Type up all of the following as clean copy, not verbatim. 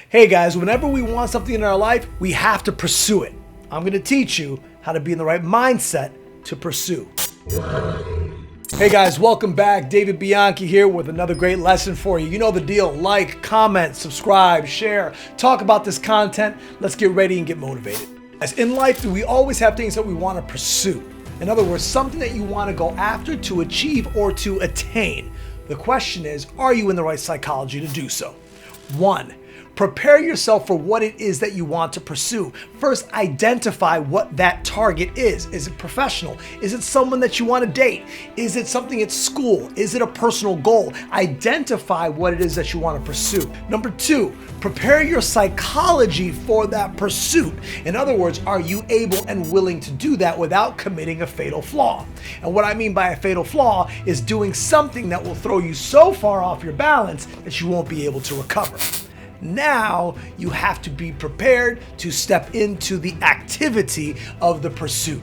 Hey guys, whenever we want something in our life, we have to pursue it. I'm going to teach you how to be in the right mindset to pursue. Hey guys, welcome back. David Bianchi here with another great lesson for you. You know the deal. Like, comment, subscribe, share, talk about this content. Let's get ready and get motivated. As in life, we always have things that we want to pursue. In other words, something that you want to go after, to achieve, or to attain. The question is, are you in the right psychology to do so? 1. Prepare yourself for what it is that you want to pursue. First, identify what that target is. Is it professional? Is it someone that you want to date? Is it something at school? Is it a personal goal? Identify what it is that you want to pursue. Number 2, prepare your psychology for that pursuit. In other words, are you able and willing to do that without committing a fatal flaw? And what I mean by a fatal flaw is doing something that will throw you so far off your balance that you won't be able to recover. Now you have to be prepared to step into the activity of the pursuit.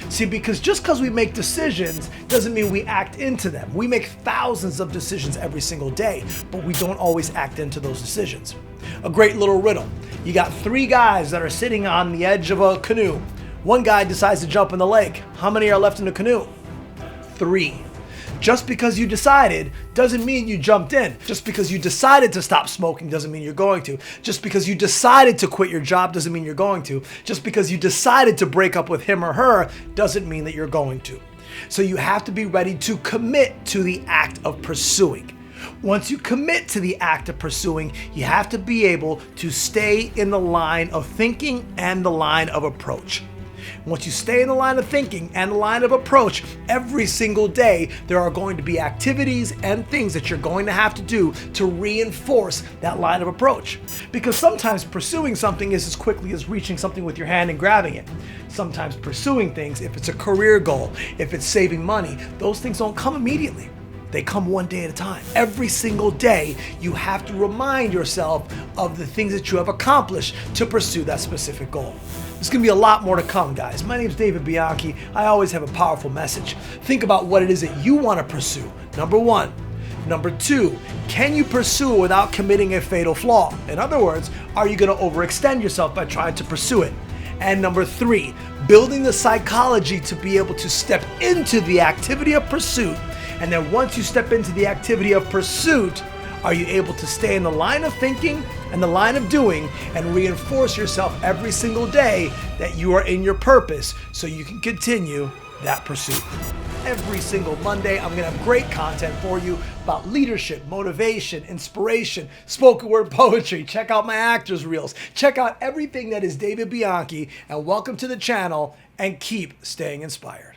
See, because just because we make decisions doesn't mean we act into them. We make thousands of decisions every single day, but we don't always act into those decisions. A great little riddle. You got 3 guys that are sitting on the edge of a canoe. One guy decides to jump in the lake. How many are left in the canoe? 3. Just because you decided doesn't mean you jumped in. Just because you decided to stop smoking doesn't mean you're going to. Just because you decided to quit your job doesn't mean you're going to. Just because you decided to break up with him or her doesn't mean that you're going to. So you have to be ready to commit to the act of pursuing. Once you commit to the act of pursuing, you have to be able to stay in the line of thinking and the line of approach. Once you stay in the line of thinking and the line of approach, every single day there are going to be activities and things that you're going to have to do to reinforce that line of approach. Because sometimes pursuing something is as quickly as reaching something with your hand and grabbing it. Sometimes pursuing things, if it's a career goal, if it's saving money, those things don't come immediately. They come one day at a time. Every single day, you have to remind yourself of the things that you have accomplished to pursue that specific goal. There's gonna be a lot more to come, guys. My name's David Bianchi. I always have a powerful message. Think about what it is that you want to pursue. Number 1. Number 2, can you pursue it without committing a fatal flaw? In other words, are you gonna overextend yourself by trying to pursue it? And number 3, building the psychology to be able to step into the activity of pursuit. And then once you step into the activity of pursuit, are you able to stay in the line of thinking and the line of doing and reinforce yourself every single day that you are in your purpose so you can continue that pursuit? Every single Monday, I'm going to have great content for you about leadership, motivation, inspiration, spoken word poetry. Check out my actors reels. Check out everything that is David Bianchi, and welcome to the channel, and keep staying inspired.